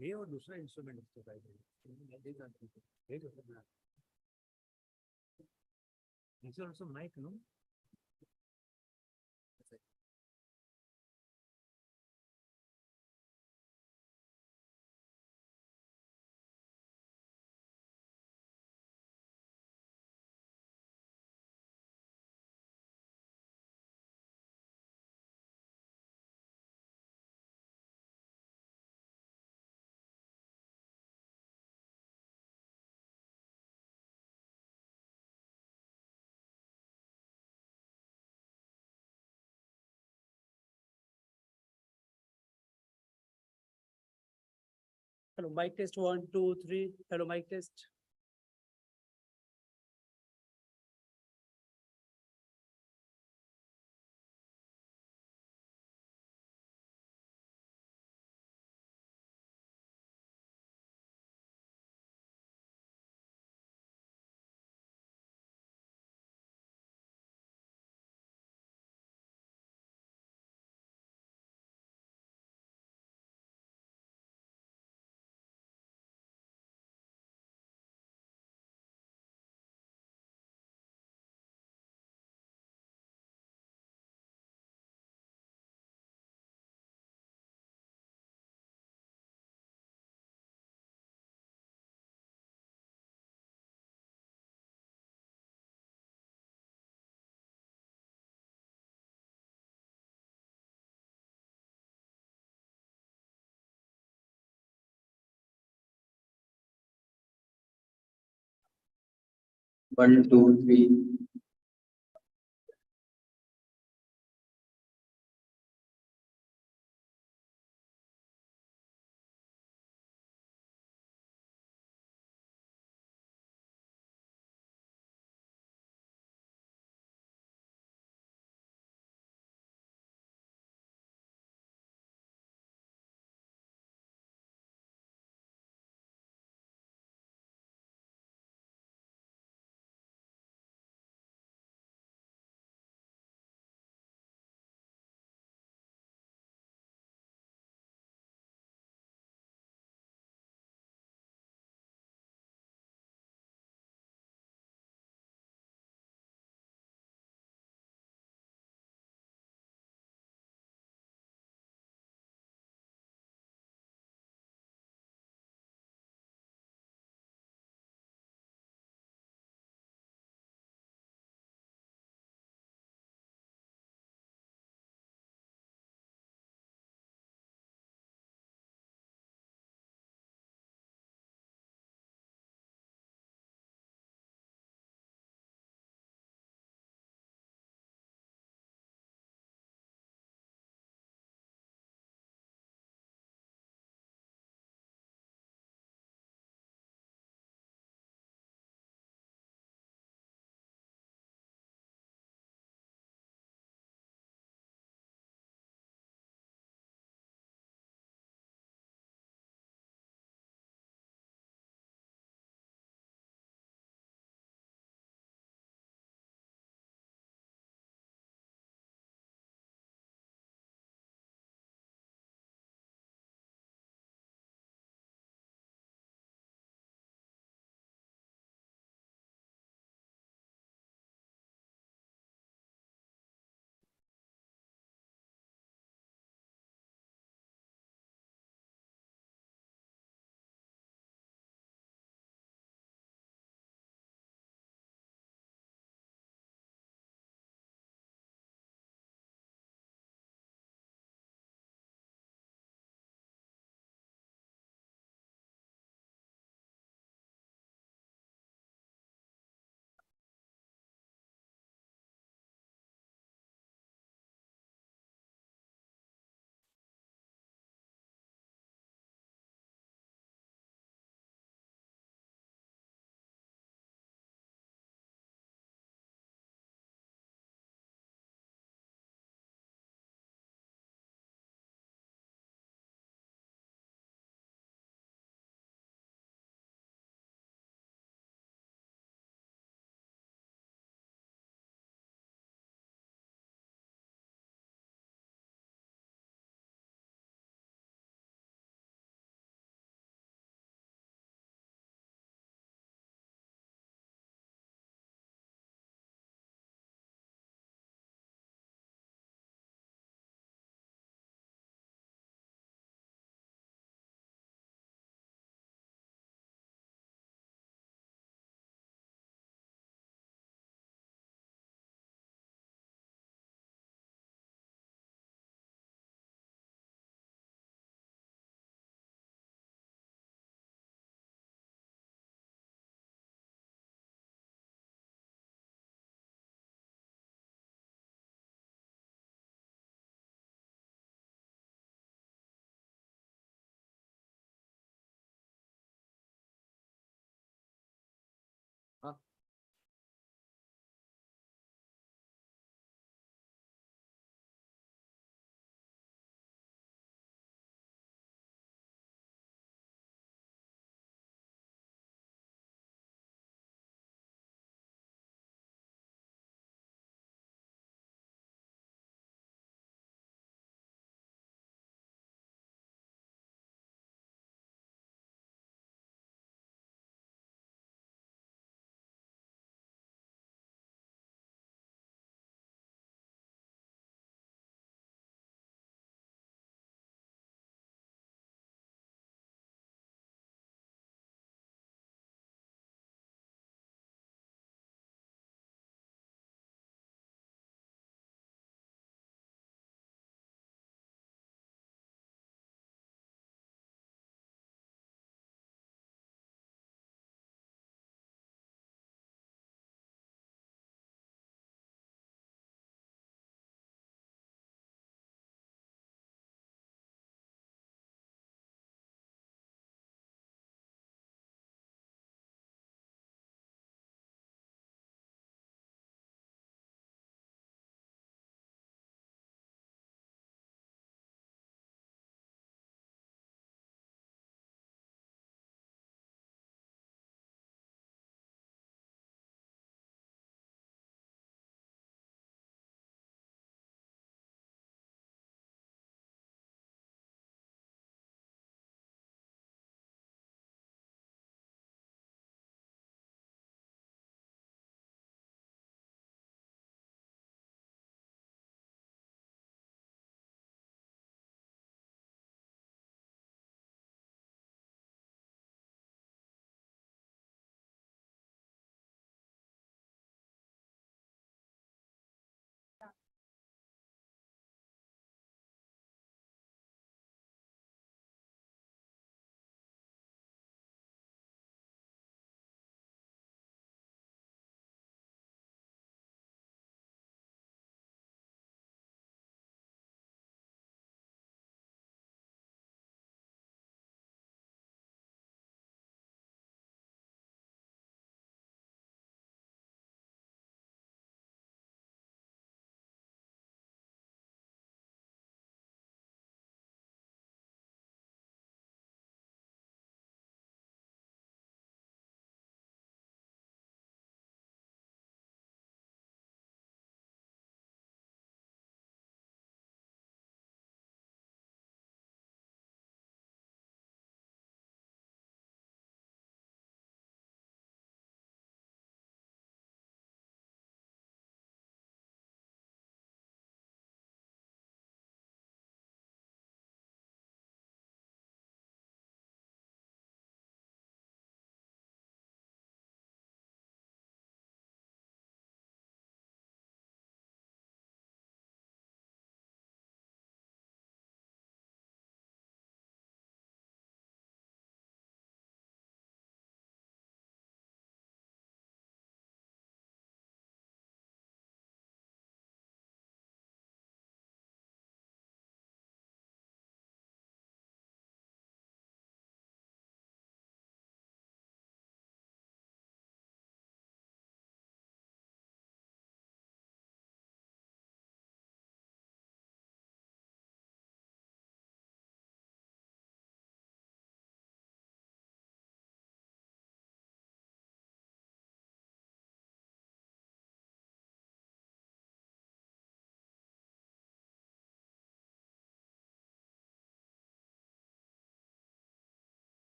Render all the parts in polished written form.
हे और दूसरा इंस्ट्रूमेंट असतो काहीतरी These are also mic, no? Hello, mic test 1, 2, 3. Hello, mic test. One, two, three.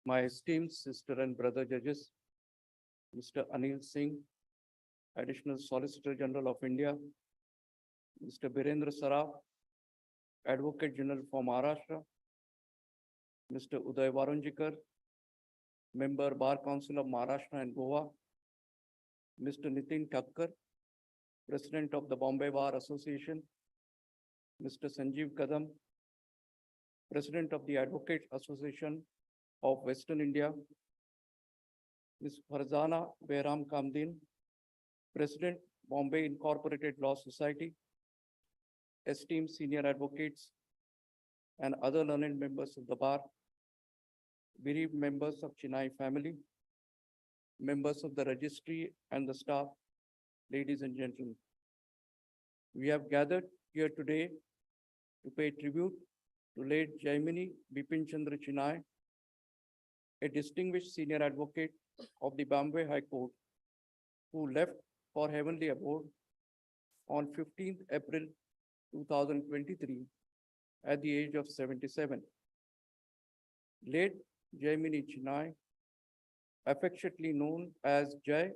my esteemed sister and brother judges, Mr. Anil Singh, Additional Solicitor General of India, Mr. Birendra Saraf, Advocate General for Maharashtra, Mr. Uday Varunjikar, Member Bar Council of Maharashtra and Goa, Mr. Nitin Thakkar, President of the Bombay Bar Association, Mr. Sanjeev Kadam, President of the Advocate Association of Western India, Ms. Farzana Behram Kamdin, President, Bombay Incorporated Law Society, esteemed senior advocates, and other learned members of the bar, bereaved members of Chinai family, members of the registry and the staff, ladies and gentlemen. We have gathered here today to pay tribute to late Jaimini Bipin Chandra Chinai, a distinguished senior advocate of the Bombay High Court, who left for heavenly abode on 15th April 2023 at the age of 77. Late Jaimini Chinai, affectionately known as Jai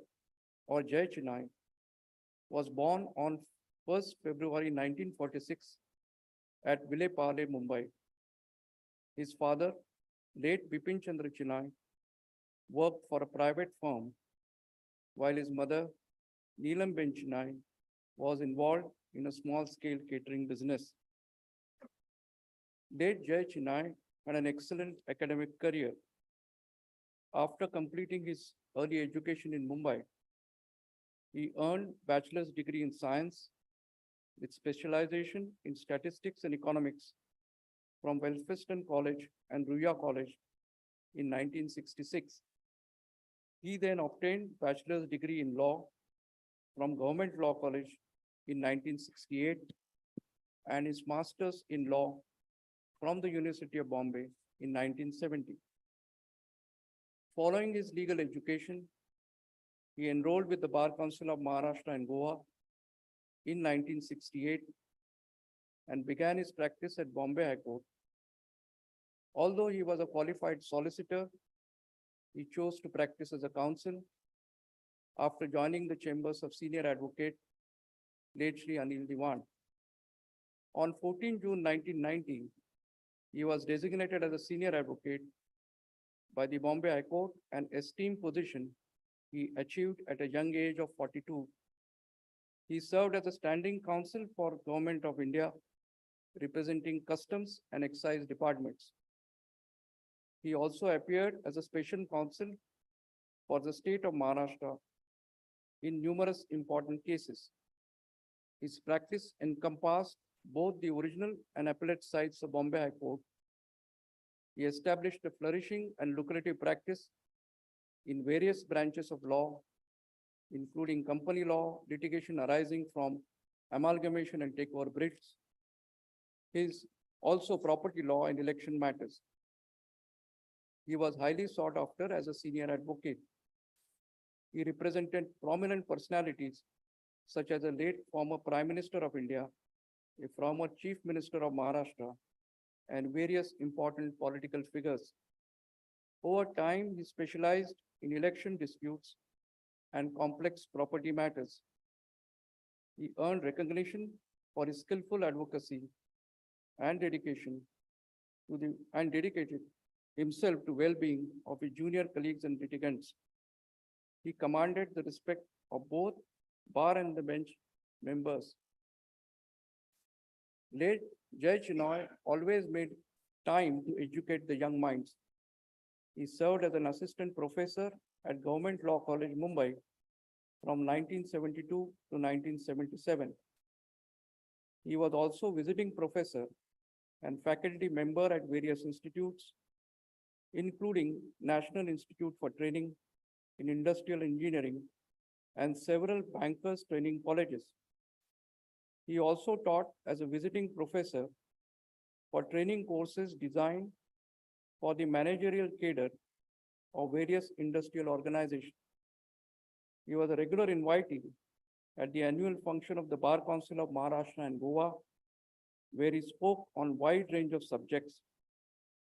or Jai Chinai, was born on 1st February 1946 at Vile Parle, Mumbai. His father, late Bipin Chandra Chinai, worked for a private firm, while his mother, Neelam Ben Chinai, was involved in a small-scale catering business. Late Jai Chinai had an excellent academic career. After completing his early education in Mumbai, he earned bachelor's degree in science with specialization in statistics and economics from Welfeston College and Ruya College in 1966. He then obtained bachelor's degree in law from Government Law College in 1968 and his master's in law from the University of Bombay in 1970. Following his legal education, he enrolled with the Bar Council of Maharashtra and Goa in 1968 and began his practice at Bombay High Court. Although he was a qualified solicitor, he chose to practice as a counsel after joining the chambers of senior advocate late Shri Anil Diwan. On 14 June 1990, he was designated as a senior advocate by the Bombay High Court, an esteemed position he achieved at a young age of 42. He served as a standing counsel for Government of India, representing customs and excise departments. He also appeared as a special counsel for the state of Maharashtra in numerous important cases. His practice encompassed both the original and appellate sides of Bombay High Court. He established a flourishing and lucrative practice in various branches of law, including company law, litigation arising from amalgamation and takeover bids. His also property law and election matters. He was highly sought after as a senior advocate. He represented prominent personalities such as a late former Prime Minister of India, a former Chief Minister of Maharashtra, and various important political figures. Over time, he specialized in election disputes and complex property matters. He earned recognition for his skillful advocacy and dedicated himself to well-being of his junior colleagues and litigants. He commanded the respect of both bar and the bench members. Late Jai Chinai always made time to educate the young minds. He served as an assistant professor at Government Law College, Mumbai from 1972 to 1977. He was also visiting professor and faculty member at various institutes, including National Institute for Training in Industrial Engineering and several bankers training colleges. He also taught as a visiting professor for training courses designed for the managerial cadre of various industrial organizations. He was a regular invitee at the annual function of the Bar Council of Maharashtra and Goa, where he spoke on wide range of subjects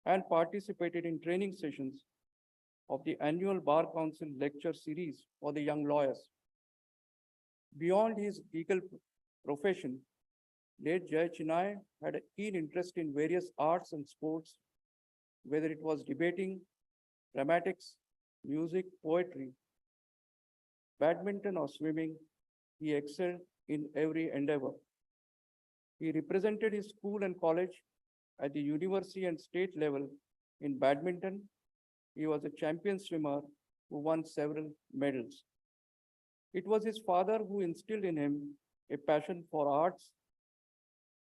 and participated in training sessions of the annual Bar Council lecture series for the young lawyers. Beyond his legal profession, late Jai Chinai had a keen interest in various arts and sports, whether it was debating, dramatics, music, poetry, badminton, or swimming. He excelled in every endeavor. He represented his school and college at the university and state level in badminton. He was a champion swimmer who won several medals. It was his father who instilled in him a passion for arts.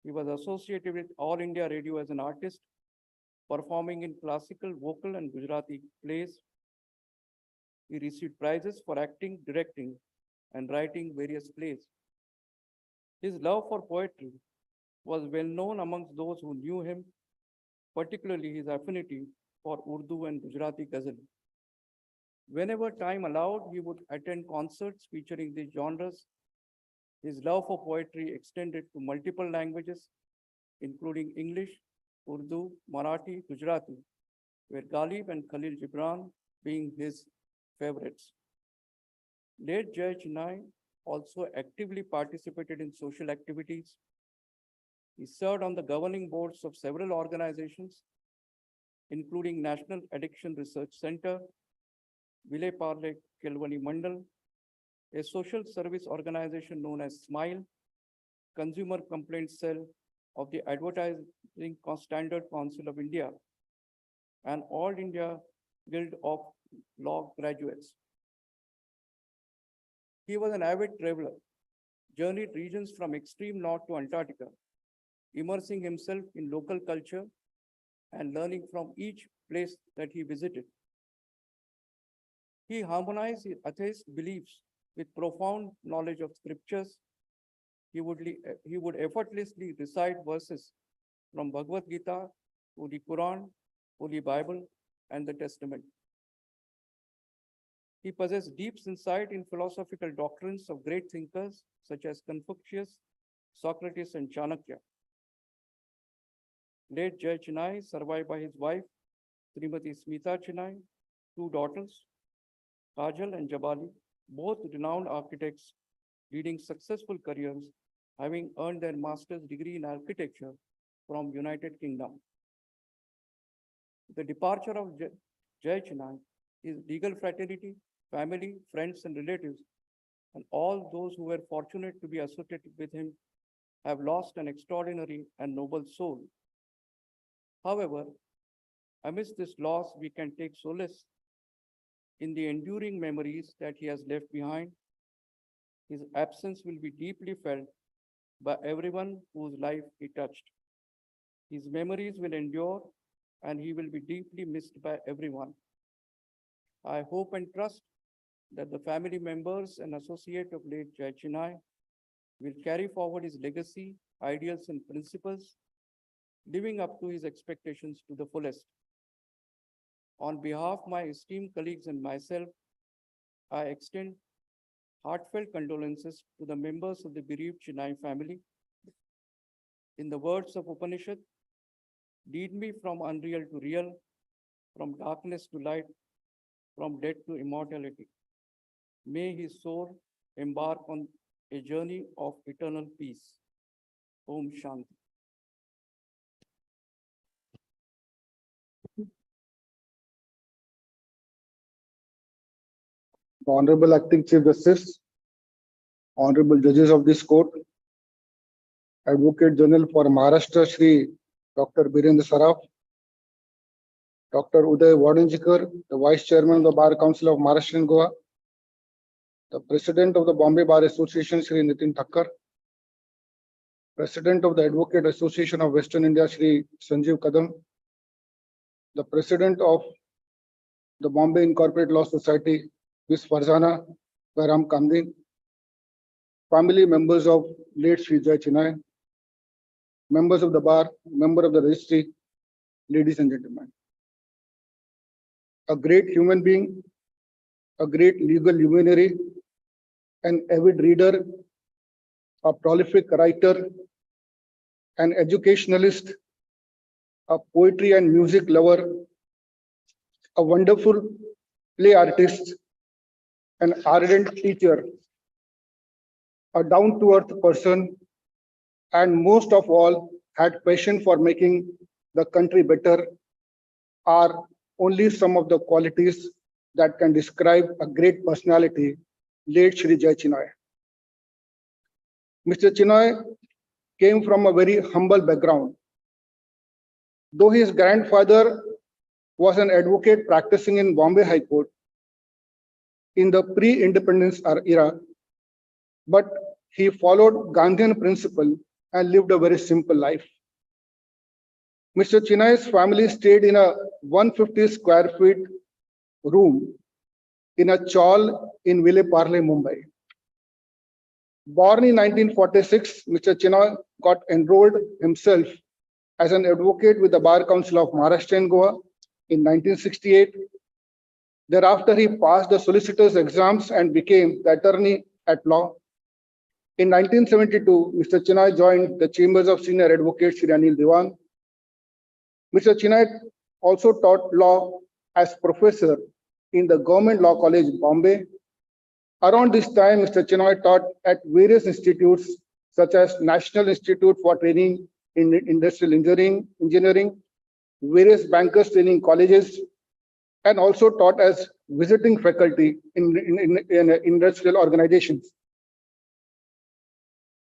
He was associated with All India Radio as an artist, performing in classical, vocal, and Gujarati plays. He received prizes for acting, directing, and writing various plays. His love for poetry was well known amongst those who knew him, particularly his affinity for Urdu and Gujarati ghazal. Whenever time allowed, he would attend concerts featuring these genres. His love for poetry extended to multiple languages, including English, Urdu, Marathi, Gujarati, where Ghalib and Khalil Gibran being his favorites. Late Jai Chinai also actively participated in social activities. He served on the governing boards of several organizations, including National Addiction Research Center, Vile Parle Kelvani Mandal, a social service organization known as SMILE, Consumer Complaints Cell of the Advertising Standard Council of India, and All India Guild of Law Graduates. He was an avid traveler, journeyed regions from extreme north to Antarctica, immersing himself in local culture and learning from each place that he visited. He harmonized his atheist beliefs with profound knowledge of scriptures. He would effortlessly recite verses from Bhagavad Gita to the Quran, Holy Bible, and the Testament. He possessed deep insight in philosophical doctrines of great thinkers such as Confucius, Socrates, and Chanakya. Late Jai Chinai, survived by his wife, Srimati Smita Chinai, two daughters, Kajal and Jabali, both renowned architects leading successful careers, having earned their master's degree in architecture from United Kingdom. The departure of Jai Chinai, his legal fraternity, family, friends, and relatives, and all those who were fortunate to be associated with him have lost an extraordinary and noble soul. However, amidst this loss, we can take solace in the enduring memories that he has left behind. His absence will be deeply felt by everyone whose life he touched. His memories will endure, and he will be deeply missed by everyone. I hope and trust that the family members and associates of late Jai Chinai will carry forward his legacy, ideals, and principles, living up to his expectations to the fullest. On behalf of my esteemed colleagues and myself, I extend heartfelt condolences to the members of the bereaved Chinai family. In the words of Upanishad, lead me from unreal to real, from darkness to light, from death to immortality. May his soul embark on a journey of eternal peace. Om Shanti. Honorable Acting Chief Justice, Honorable Judges of this Court, Advocate General for Maharashtra, Shri Dr. Birendra Saraf, Dr. Uday Wadanjikar, the Vice Chairman of the Bar Council of Maharashtra and Goa, the President of the Bombay Bar Association, Shri Nitin Thakkar, President of the Advocate Association of Western India, Shri Sanjeev Kadam, the President of the Bombay Incorporated Law Society, Ms. Farzana Garam Kamdin, family members of late Shri Jai Chinai, members of the bar, member of the registry, ladies and gentlemen. A great human being, a great legal luminary, an avid reader, a prolific writer, an educationalist, a poetry and music lover, a wonderful play artist, an ardent teacher, a down-to-earth person, and most of all, had passion for making the country better are only some of the qualities that can describe a great personality, late Shri Chinai. Mr. Chinai came from a very humble background. Though his grandfather was an advocate practicing in Bombay High Court in the pre-independence era, but he followed Gandhian principle and lived a very simple life. Mr. Chinai's family stayed in a 150 square feet room in a chawl in Ville Parle, Mumbai. Born in 1946, Mr. Chinai got enrolled himself as an advocate with the Bar Council of Maharashtra and Goa in 1968. Thereafter, he passed the solicitor's exams and became the attorney at law. In 1972, Mr. Chinai joined the chambers of senior advocate Shri Anil Diwan. Mr. Chinai also taught law as professor in the Government Law College, Bombay. Around this time, Mr. Chinai taught at various institutes such as National Institute for Training in Industrial Engineering, various bankers training colleges, and also taught as visiting faculty in industrial organizations.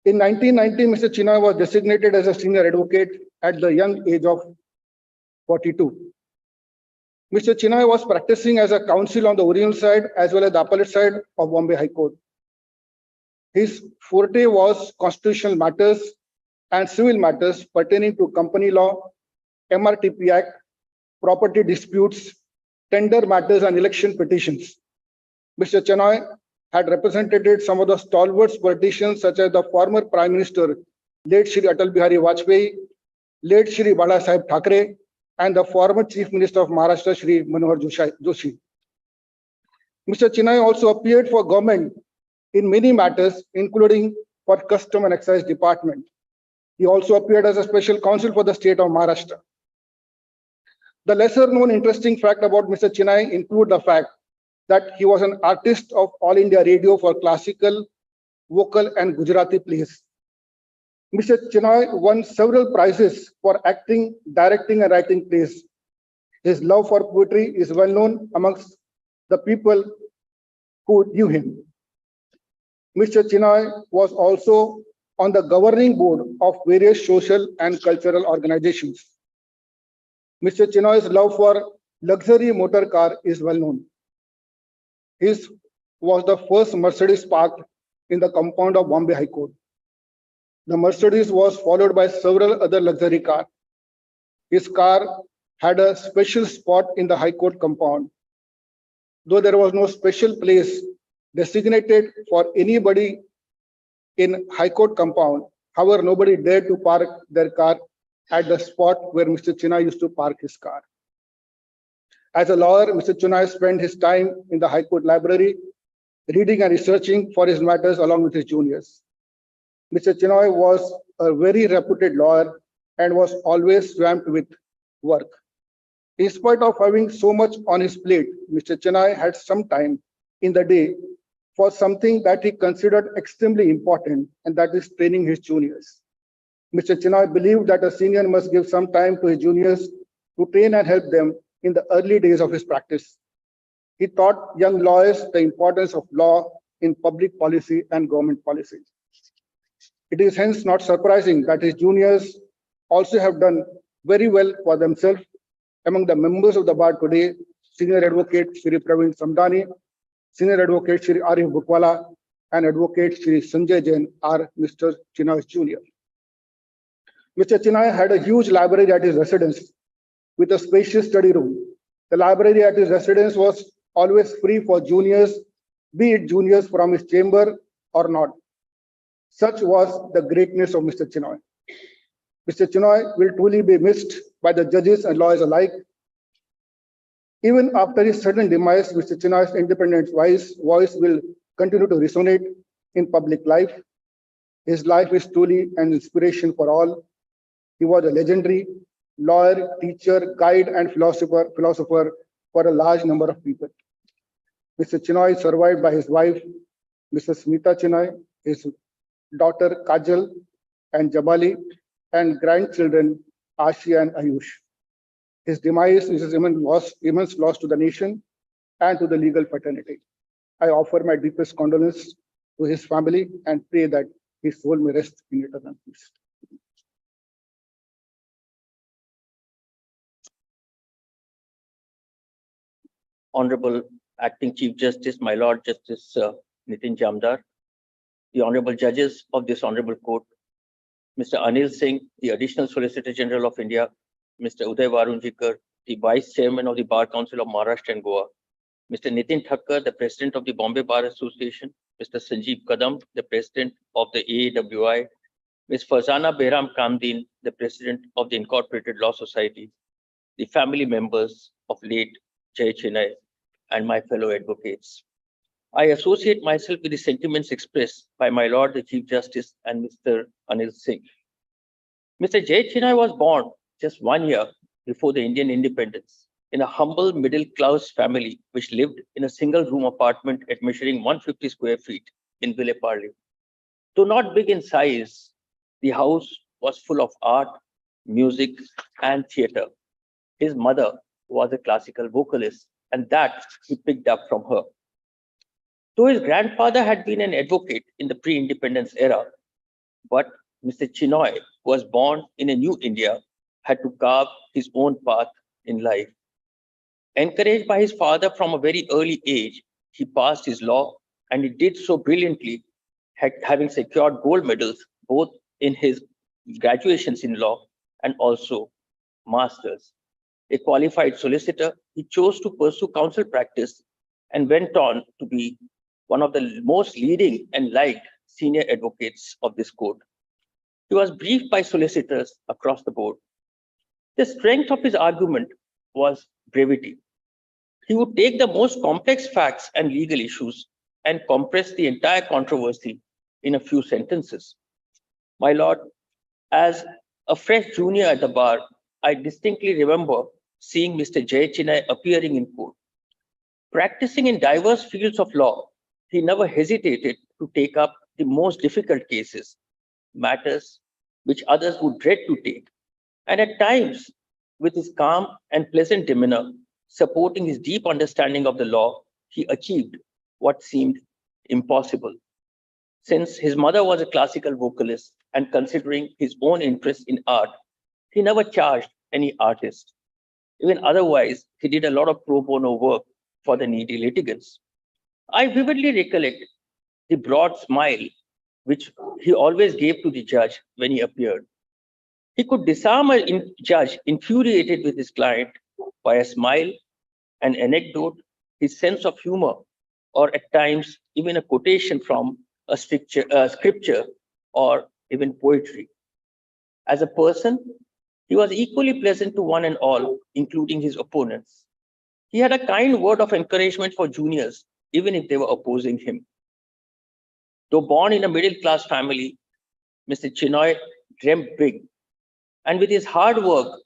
In 1990, Mr. Chinai was designated as a senior advocate at the young age of 42. Mr. Chinai was practicing as a counsel on the original side as well as the appellate side of Bombay High Court. His forte was constitutional matters and civil matters pertaining to company law, MRTP Act, property disputes, tender matters, and election petitions. Mr. Chinai had represented some of the stalwart politicians such as the former Prime Minister, late Shri Atal Bihari Vajpayee, late Shri Bala Sahib Thackeray, and the former Chief Minister of Maharashtra, Shri Manohar Joshi. Mr. Chinai also appeared for government in many matters, including for Custom and Excise Department. He also appeared as a special counsel for the state of Maharashtra. The lesser known interesting fact about Mr. Chinai include the fact that he was an artist of All India Radio for classical, vocal, and Gujarati plays. Mr. Chinai won several prizes for acting, directing, and writing plays. His love for poetry is well known amongst the people who knew him. Mr. Chinai was also on the governing board of various social and cultural organizations. Mr. Chinai's love for luxury motor car is well known. His was the first Mercedes parked in the compound of Bombay High Court. The Mercedes was followed by several other luxury cars. His car had a special spot in the High Court compound. Though there was no special place designated for anybody in High Court compound, however, nobody dared to park their car at the spot where Mr. Chinai used to park his car. As a lawyer, Mr. Chinai spent his time in the High Court library, reading and researching for his matters along with his juniors. Mr. Chinai was a very reputed lawyer and was always swamped with work. In spite of having so much on his plate, Mr. Chinai had some time in the day for something that he considered extremely important, and that is training his juniors. Mr. Chinai believed that a senior must give some time to his juniors to train and help them in the early days of his practice. He taught young lawyers the importance of law in public policy and government policy. It is hence not surprising that his juniors also have done very well for themselves. Among the members of the bar today, Senior Advocate Shri Praveen Samdani, Senior Advocate Shri Arif Bukwala, and Advocate Shri Sanjay Jain are Mr. Chinai's junior. Mr. Chinai had a huge library at his residence with a spacious study room. The library at his residence was always free for juniors, be it juniors from his chamber or not. Such was the greatness of Mr. Chinai. Mr. Chinai will truly be missed by the judges and lawyers alike. Even after his sudden demise, Mr. Chinai's independent voice will continue to resonate in public life. His life is truly an inspiration for all. He was a legendary lawyer, teacher, guide, and philosopher for a large number of people. Mr. Chinai is survived by his wife, Mrs. Smita Chinai, his daughter Kajal and Jabali, and grandchildren Ashi and Ayush. His demise is immense loss to the nation and to the legal fraternity. I offer my deepest condolences to his family and pray that his soul may rest in eternal peace. Honorable Acting Chief Justice, my Lord Justice Nitin Jamdar, the Honorable Judges of this Honorable Court, Mr. Anil Singh, the Additional Solicitor General of India, Mr. Uday Varunjikar, the Vice Chairman of the Bar Council of Maharashtra and Goa, Mr. Nitin Thakkar, the President of the Bombay Bar Association, Mr. Sanjeev Kadam, the President of the AAWI, Ms. Farzana Behram Kamdeen, the President of the Incorporated Law Society, the family members of late Jai Chinai, and my fellow advocates. I associate myself with the sentiments expressed by my Lord the Chief Justice and Mr. Anil Singh. Mr. Jai Chinai was born just 1 year before the Indian independence in a humble middle-class family which lived in a single-room apartment at measuring 150 square feet in Ville Parle. Though not big in size, the house was full of art, music, and theatre. His mother was a classical vocalist, and that he picked up from her. Though his grandfather had been an advocate in the pre-independence era, but Mr. Chinai, who was born in a new India, had to carve his own path in life. Encouraged by his father from a very early age, he passed his law, and he did so brilliantly, having secured gold medals both in his graduations in law and also masters. A qualified solicitor, he chose to pursue counsel practice and went on to be one of the most leading and liked senior advocates of this court. He was briefed by solicitors across the board. The strength of his argument was brevity. He would take the most complex facts and legal issues and compress the entire controversy in a few sentences. My Lord, as a fresh junior at the bar, I distinctly remember seeing Mr. Jai Chinai appearing in court. Practicing in diverse fields of law, he never hesitated to take up the most difficult cases, matters which others would dread to take, and at times, with his calm and pleasant demeanor, supporting his deep understanding of the law, he achieved what seemed impossible. Since his mother was a classical vocalist and considering his own interest in art, he never charged any artist. Even otherwise, he did a lot of pro bono work for the needy litigants. I vividly recollect the broad smile which he always gave to the judge when he appeared. He could disarm a judge infuriated with his client by a smile, an anecdote, his sense of humor, or at times even a quotation from a scripture or even poetry. As a person, he was equally pleasant to one and all, including his opponents. He had a kind word of encouragement for juniors, even if they were opposing him. Though born in a middle-class family, Mr. Chinai dreamt big, and with his hard work,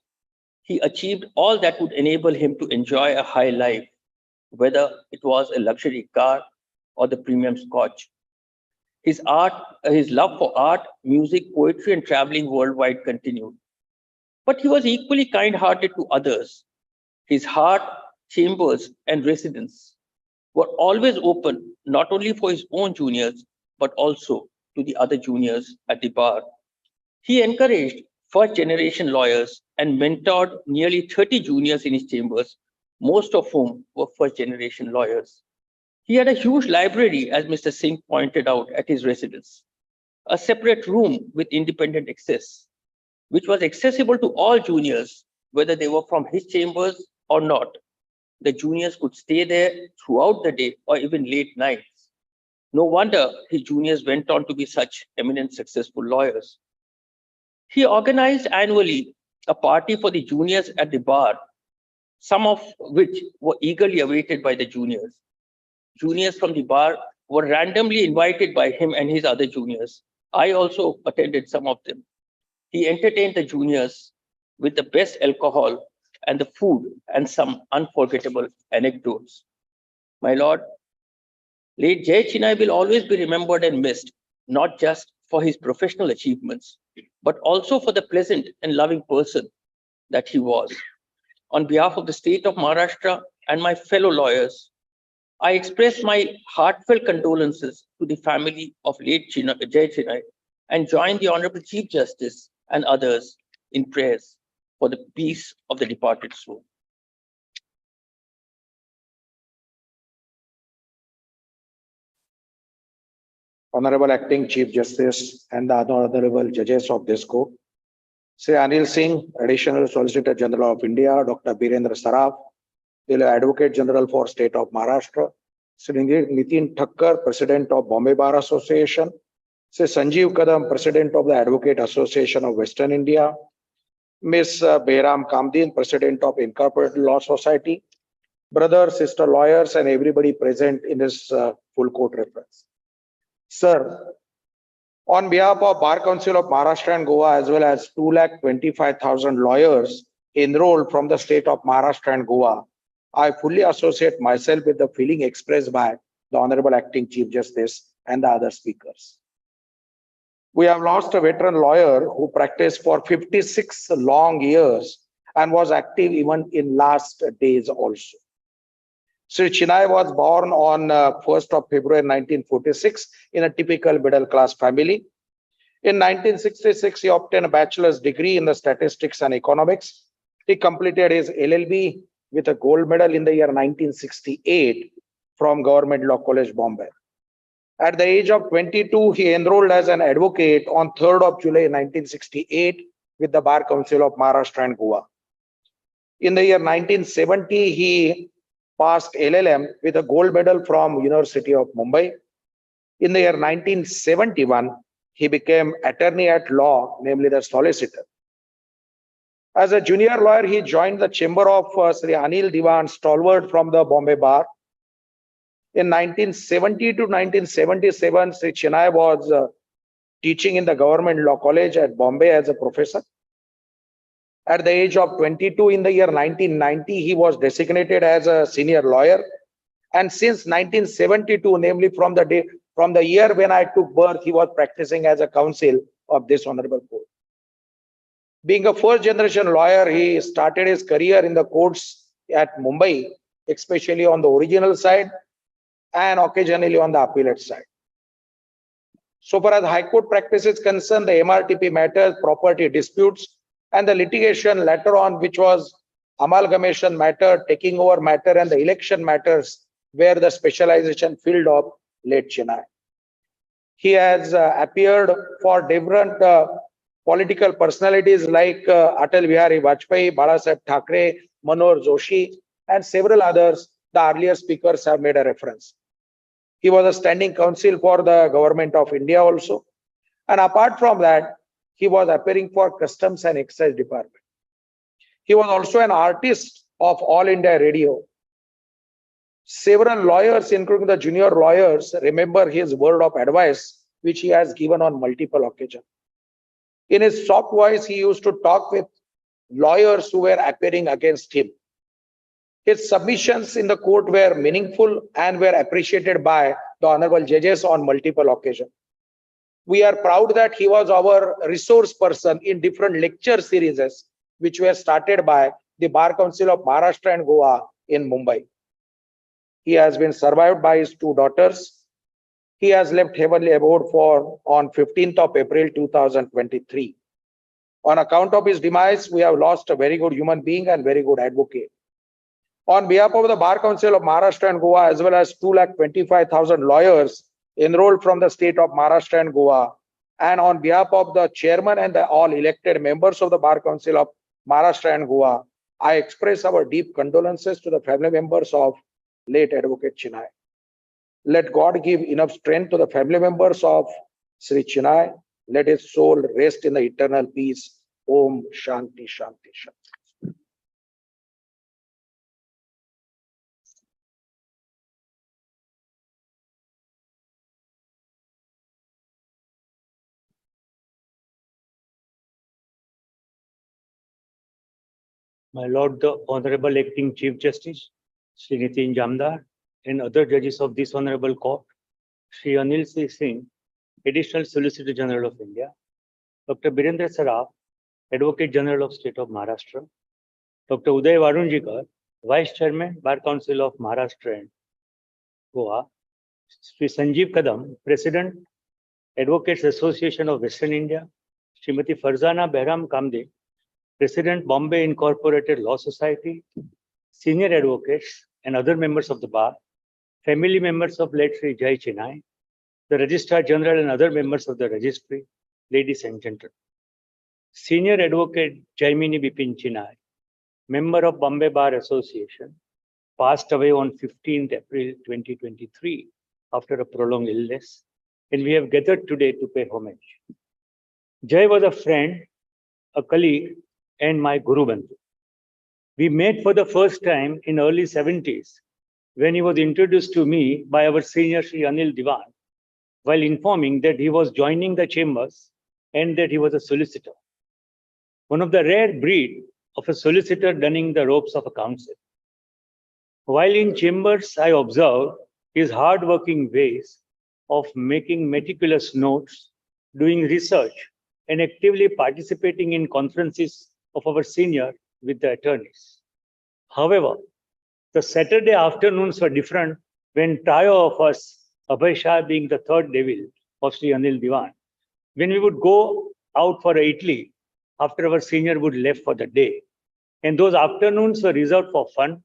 he achieved all that would enable him to enjoy a high life, whether it was a luxury car or the premium scotch. His love for art, music, poetry, and traveling worldwide continued. But he was equally kind-hearted to others. His heart, chambers, and residence were always open, not only for his own juniors, but also to the other juniors at the bar. He encouraged first-generation lawyers and mentored nearly 30 juniors in his chambers, most of whom were first-generation lawyers. He had a huge library, as Mr. Singh pointed out, at his residence, a separate room with independent access, which was accessible to all juniors, whether they were from his chambers or not. The juniors could stay there throughout the day or even late nights. No wonder his juniors went on to be such eminent successful lawyers. He organized annually a party for the juniors at the bar, some of which were eagerly awaited by the juniors. Juniors from the bar were randomly invited by him and his other juniors. I also attended some of them. He entertained the juniors with the best alcohol and the food and some unforgettable anecdotes. My Lord, Late Jai Chinai will always be remembered and missed, not just for his professional achievements, but also for the pleasant and loving person that he was. On behalf of the state of Maharashtra and my fellow lawyers, I express my heartfelt condolences to the family of late Jai Chinai and join the Honorable Chief Justice and others in prayers for the peace of the departed soul. Honorable Acting Chief Justice and the other honorable judges of this court, Shri Anil Singh, Additional Solicitor General of India, Dr. Birendra Saraf, the Advocate General for State of Maharashtra, Shri Nitin Thakkar, President of Bombay Bar Association, Shri Sanjeev Kadam, President of the Advocate Association of Western India, Ms. Behram Kamdin, President of Incorporated Law Society, brothers, sister lawyers, and everybody present in this full court reference. Sir, on behalf of Bar Council of Maharashtra and Goa, as well as 225,000 lawyers enrolled from the state of Maharashtra and Goa, I fully associate myself with the feeling expressed by the Honorable Acting Chief Justice and the other speakers. We have lost a veteran lawyer who practiced for 56 long years and was active even in last days also. Shri Chinai was born on 1st of February 1946 in a typical middle-class family. In 1966, he obtained a bachelor's degree in the statistics and economics. He completed his LLB with a gold medal in the year 1968 from Government Law College, Bombay. At the age of 22, he enrolled as an advocate on 3rd of July 1968 with the Bar Council of Maharashtra and Goa. In the year 1970, he passed LLM with a gold medal from University of Mumbai. In the year 1971, he became attorney at law, namely the solicitor. As a junior lawyer, he joined the chamber of Sri Anil Diwan, stalwart from the Bombay Bar. In 1970 to 1977, Sri Chinai was teaching in the Government Law College at Bombay as a professor. At the age of 22 in the year 1990, he was designated as a senior lawyer. And since 1972, namely from the year when I took birth, he was practicing as a counsel of this honorable court. Being a first generation lawyer, he started his career in the courts at Mumbai, especially on the original side and occasionally on the appellate side. So far as High Court practice is concerned, the MRTP matters, property disputes, and the litigation later on, which was amalgamation matter, taking over matter, and the election matters, where the specialization field of late Chinai. He has appeared for different political personalities like Atal Bihari Vajpayee, Balasaheb Thackeray, Manoj Joshi, and several others. The earlier speakers have made a reference. He was a standing counsel for the Government of India also. And apart from that, he was appearing for Customs and Excise Department. He was also an artist of All India Radio. Several lawyers, including the junior lawyers, remember his word of advice, which he has given on multiple occasions. In his soft voice, he used to talk with lawyers who were appearing against him. His submissions in the court were meaningful and were appreciated by the honorable judges on multiple occasions. We are proud that he was our resource person in different lecture series, which were started by the Bar Council of Maharashtra and Goa in Mumbai. He has been survived by his two daughters. He has left heavenly abode on 15th of April 2023. On account of his demise, we have lost a very good human being and very good advocate. On behalf of the Bar Council of Maharashtra and Goa, as well as 225,000 lawyers enrolled from the state of Maharashtra and Goa, and on behalf of the chairman and the all elected members of the Bar Council of Maharashtra and Goa, I express our deep condolences to the family members of late Advocate Chinai. Let God give enough strength to the family members of Shri Chinai. Let his soul rest in the eternal peace. Om Shanti Shanti Shanti. My Lord, the Honorable Acting Chief Justice, Shri Nitin Jamdar, and other judges of this honorable court, Shri Anil C. Singh, Additional Solicitor General of India, Dr. Birendra Saraf, Advocate General of State of Maharashtra, Dr. Uday Varunjikar, Vice Chairman, Bar Council of Maharashtra and Goa, Shri Sanjeev Kadam, President, Advocates Association of Western India, Srimati Farzana Behram Kamde, President, Bombay Incorporated Law Society, senior advocates and other members of the bar, family members of late Shri Jai Chinai, the Registrar General and other members of the registry, ladies and gentlemen. Senior Advocate Jaimini Bipin Chinai, member of Bombay Bar Association, passed away on 15th April 2023 after a prolonged illness, and we have gathered today to pay homage. Jai was a friend, a colleague, and my Guru Bandhu. We met for the first time in early 70s when he was introduced to me by our senior Shri Anil Diwan while informing that he was joining the chambers and that he was a solicitor. One of the rare breed of a solicitor donning the robes of a counsel. While in chambers, I observed his hard-working ways of making meticulous notes, doing research, and actively participating in conferences of our senior with the attorneys. However, the Saturday afternoons were different when trio of us, Abhay Shah being the third devil of Sri Anil Diwan, when we would go out for Italy after our senior would left for the day. And those afternoons were reserved for fun.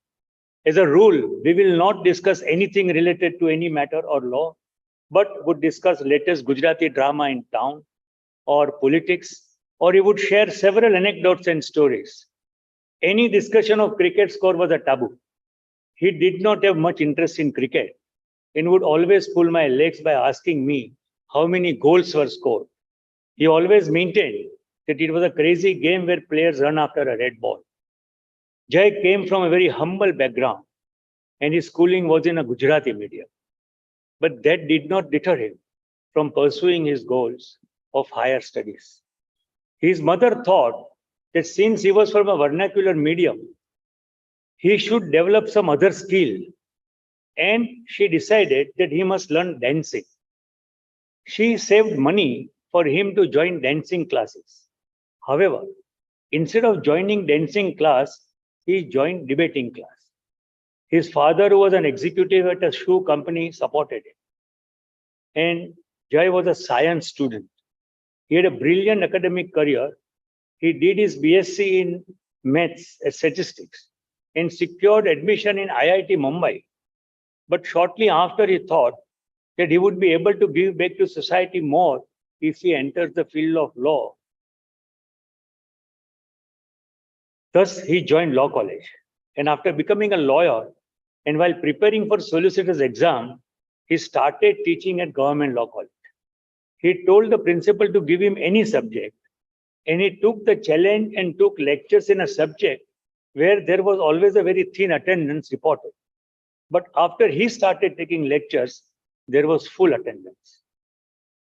As a rule, we will not discuss anything related to any matter or law, but would discuss latest Gujarati drama in town or politics, or he would share several anecdotes and stories. Any discussion of cricket score was a taboo. He did not have much interest in cricket and would always pull my legs by asking me how many goals were scored. He always maintained that it was a crazy game where players run after a red ball. Jai came from a very humble background and his schooling was in a Gujarati medium. But that did not deter him from pursuing his goals of higher studies. His mother thought that since he was from a vernacular medium, he should develop some other skill, and she decided that he must learn dancing. She saved money for him to join dancing classes. However, instead of joining dancing class, he joined debating class. His father, who was an executive at a shoe company, supported him. And Jai was a science student. He had a brilliant academic career. He did his BSc in maths and statistics and secured admission in IIT Mumbai. But shortly after, he thought that he would be able to give back to society more if he enters the field of law. Thus, he joined law college. And after becoming a lawyer, and while preparing for solicitor's exam, he started teaching at government law college. He told the principal to give him any subject, and he took the challenge and took lectures in a subject where there was always a very thin attendance reported. But after he started taking lectures, there was full attendance.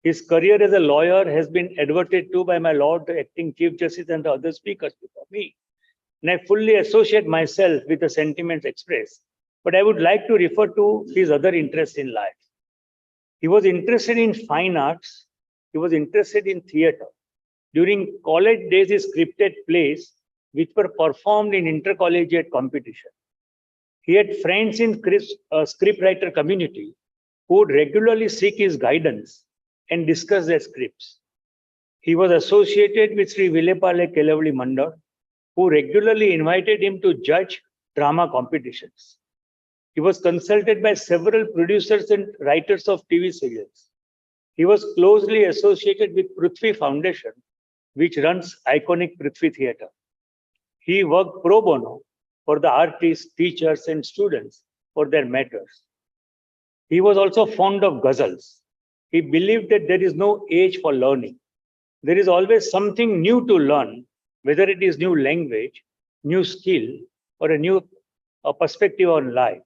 His career as a lawyer has been adverted to by my Lord, the acting Chief Justice, and the other speakers before me. And I fully associate myself with the sentiments expressed. But I would like to refer to his other interests in life. He was interested in fine arts. He was interested in theater. During college days, he scripted plays which were performed in intercollegiate competition. He had friends in scriptwriter community who would regularly seek his guidance and discuss their scripts. He was associated with Sri Vilepale Kelavali Mandal, who regularly invited him to judge drama competitions. He was consulted by several producers and writers of TV serials. He was closely associated with Prithvi Foundation, which runs iconic Prithvi Theatre. He worked pro bono for the artists, teachers, and students for their matters. He was also fond of ghazals. He believed that there is no age for learning. There is always something new to learn, whether it is new language, new skill, or a new perspective on life.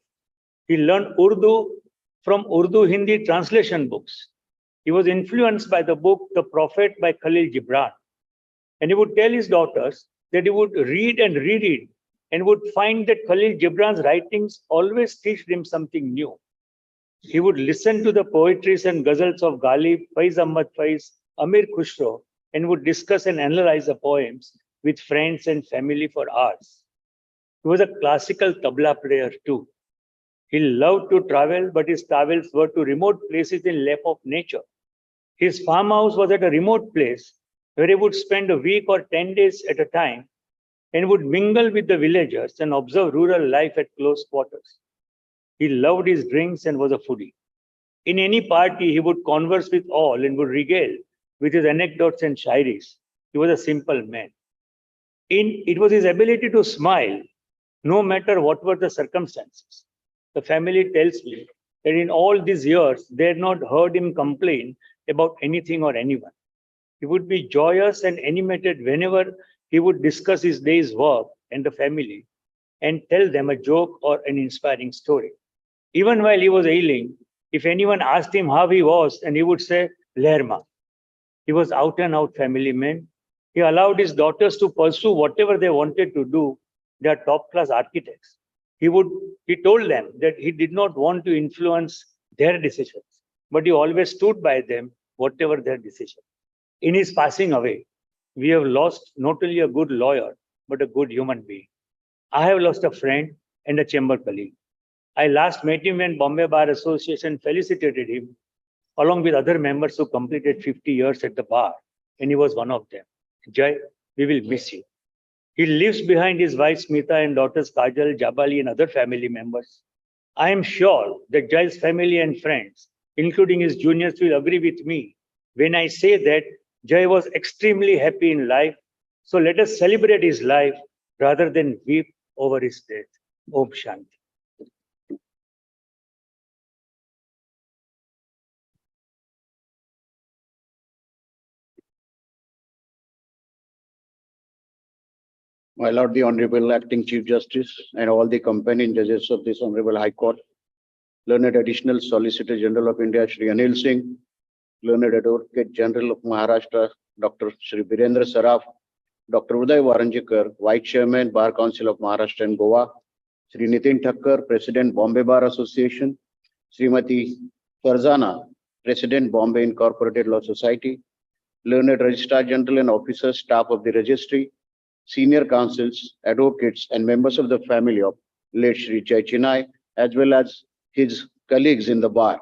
He learned Urdu from Urdu Hindi translation books. He was influenced by the book The Prophet by Khalil Gibran. And he would tell his daughters that he would read and reread and would find that Khalil Gibran's writings always teach him something new. He would listen to the poetries and ghazals of Ghalib, Faiz Ahmad Faiz, Amir Khusro, and would discuss and analyze the poems with friends and family for hours. He was a classical tabla player too. He loved to travel, but his travels were to remote places in lap of nature. His farmhouse was at a remote place where he would spend a week or 10 days at a time and would mingle with the villagers and observe rural life at close quarters. He loved his drinks and was a foodie. In any party, he would converse with all and would regale with his anecdotes and shairis. He was a simple man. It was his ability to smile no matter what were the circumstances. The family tells me that in all these years, they had not heard him complain about anything or anyone. He would be joyous and animated whenever he would discuss his day's work and the family and tell them a joke or an inspiring story. Even while he was ailing, if anyone asked him how he was, and he would say, Lerma. He was out and out family man. He allowed his daughters to pursue whatever they wanted to do. They are top class architects. He told them that he did not want to influence their decisions, but he always stood by them, whatever their decision. In his passing away, we have lost not only a good lawyer, but a good human being. I have lost a friend and a chamber colleague. I last met him when Bombay Bar Association felicitated him, along with other members who completed 50 years at the bar, and he was one of them. Jai, we will miss you. He leaves behind his wife Smita and daughters Kajal, Jabali, and other family members. I am sure that Jai's family and friends, including his juniors, will agree with me when I say that Jai was extremely happy in life. So let us celebrate his life rather than weep over his death. Om Shanti. My Lord, the Honorable Acting Chief Justice and all the companion judges of this Honorable High Court, Learned Additional Solicitor General of India, Shri Anil Singh, Learned Advocate General of Maharashtra, Dr. Shri Birendra Saraf, Dr. Uday Waranjikar, Vice Chairman, Bar Council of Maharashtra and Goa, Shri Nitin Thakkar, President, Bombay Bar Association, Srimati Farzana, President, Bombay Incorporated Law Society, Learned Registrar General and officers, staff of the registry, senior counsels, advocates, and members of the family of late Shri Chinai, as well as his colleagues in the bar.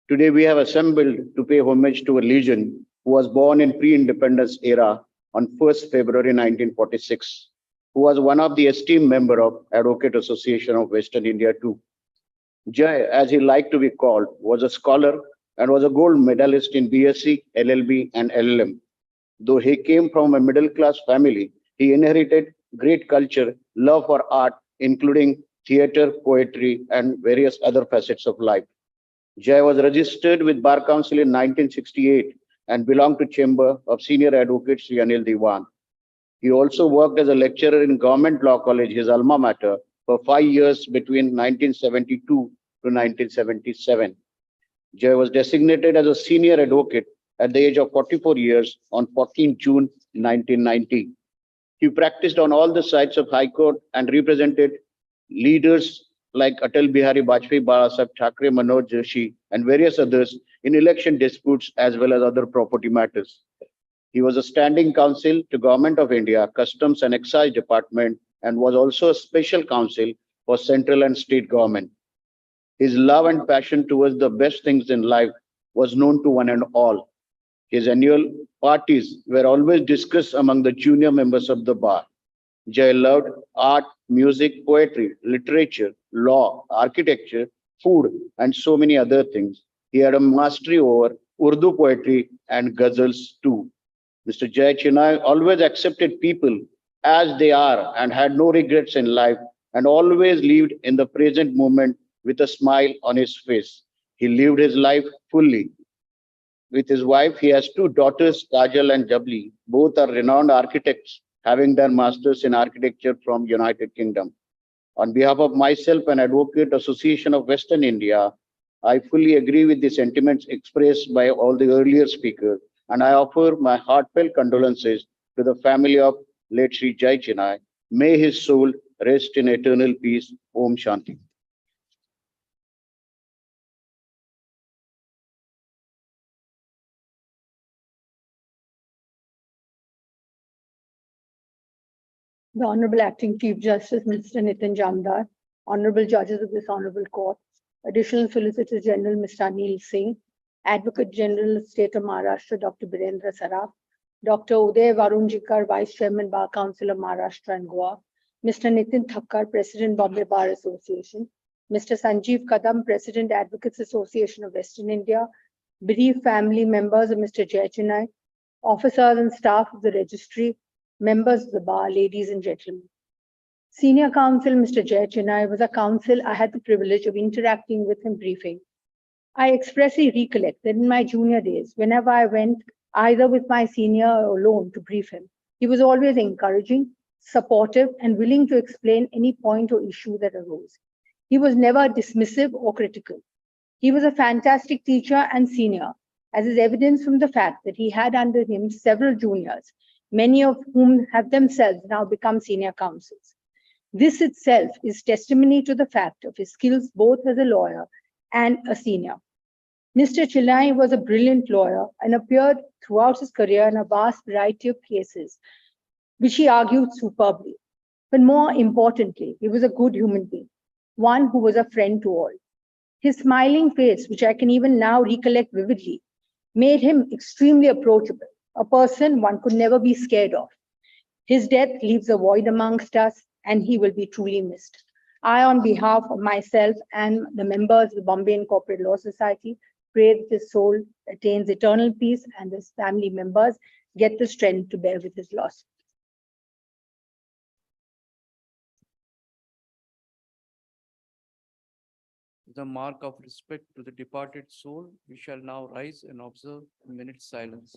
Today, we have assembled to pay homage to a legend who was born in pre-independence era on 1st February 1946, who was one of the esteemed member of Advocate Association of Western India too. Jai, as he liked to be called, was a scholar and was a gold medalist in BSc, LLB, and LLM. Though he came from a middle-class family, he inherited great culture, love for art, including theater, poetry, and various other facets of life. Jai was registered with Bar Council in 1968 and belonged to Chamber of Senior Advocate Sri Anil Diwan. He also worked as a lecturer in Government Law College, his alma mater, for 5 years between 1972 to 1977. Jai was designated as a senior advocate at the age of 44 years on 14 June 1990. He practiced on all the sides of High Court and represented leaders like Atal Bihari Vajpayee, Balasaheb Thackeray, Manoj Joshi, and various others in election disputes as well as other property matters. He was a standing counsel to Government of India, Customs and Excise Department, and was also a special counsel for central and state government. His love and passion towards the best things in life was known to one and all. His annual parties were always discussed among the junior members of the bar. Jai loved art, music, poetry, literature, law, architecture, food, and so many other things. He had a mastery over Urdu poetry and ghazals too. Mr. Jai Chinai always accepted people as they are and had no regrets in life and always lived in the present moment with a smile on his face. He lived his life fully. With his wife, he has 2 daughters, Kajal and Jabli. Both are renowned architects, having done masters in architecture from United Kingdom. On behalf of myself and Advocate Association of Western India, I fully agree with the sentiments expressed by all the earlier speakers, and I offer my heartfelt condolences to the family of late Shri Jai Chinai. May his soul rest in eternal peace. Om Shanti. The Honorable Acting Chief Justice, Mr. Nitin Jamdar, Honorable Judges of this Honorable Court, Additional Solicitor General, Mr. Anil Singh, Advocate General, State of Maharashtra, Dr. Birendra Saraf, Dr. Uday Varunjikar, Vice Chairman, Bar Council of Maharashtra and Goa, Mr. Nitin Thakkar, President, Bombay Bar Association, Mr. Sanjeev Kadam, President, Advocates Association of Western India, bereaved family members of Mr. Jai Chinai, officers and staff of the registry, members of the bar, ladies and gentlemen. Senior counsel Mr. Jai Chinai was a counsel I had the privilege of interacting with and briefing. I expressly recollect that in my junior days, whenever I went either with my senior or alone to brief him, he was always encouraging, supportive, and willing to explain any point or issue that arose. He was never dismissive or critical. He was a fantastic teacher and senior, as is evidenced from the fact that he had under him several juniors, many of whom have themselves now become senior counsels. This itself is testimony to the fact of his skills both as a lawyer and a senior. Mr. Chinai was a brilliant lawyer and appeared throughout his career in a vast variety of cases, which he argued superbly. But more importantly, he was a good human being, one who was a friend to all. His smiling face, which I can even now recollect vividly, made him extremely approachable, a person one could never be scared of. His death leaves a void amongst us, and he will be truly missed. I, on behalf of myself and the members of the Bombay Incorporated Law Society, pray that his soul attains eternal peace and his family members get the strength to bear with his loss. The mark of respect to the departed soul, we shall now rise and observe a minute's silence.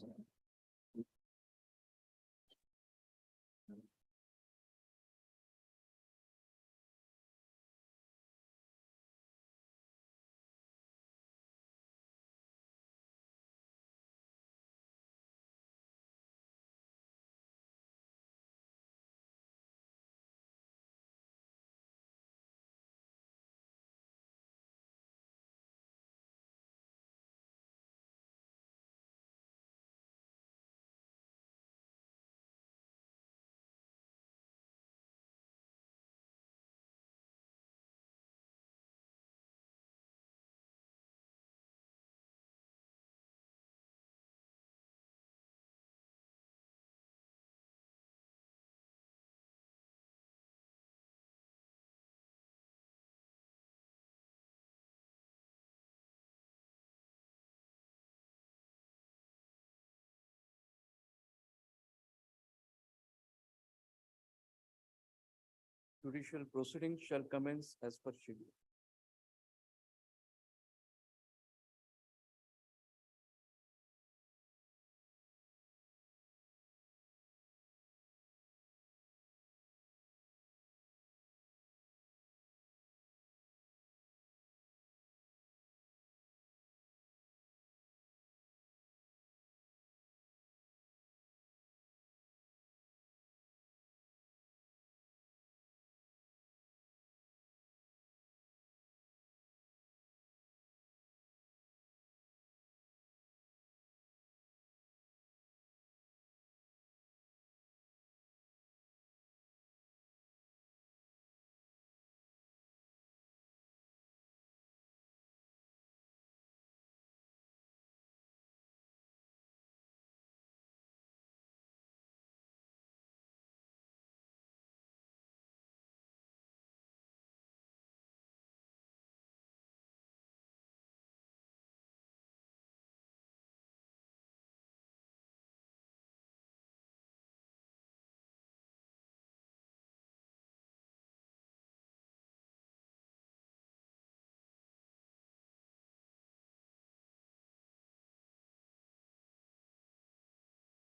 Judicial proceedings shall commence as per schedule.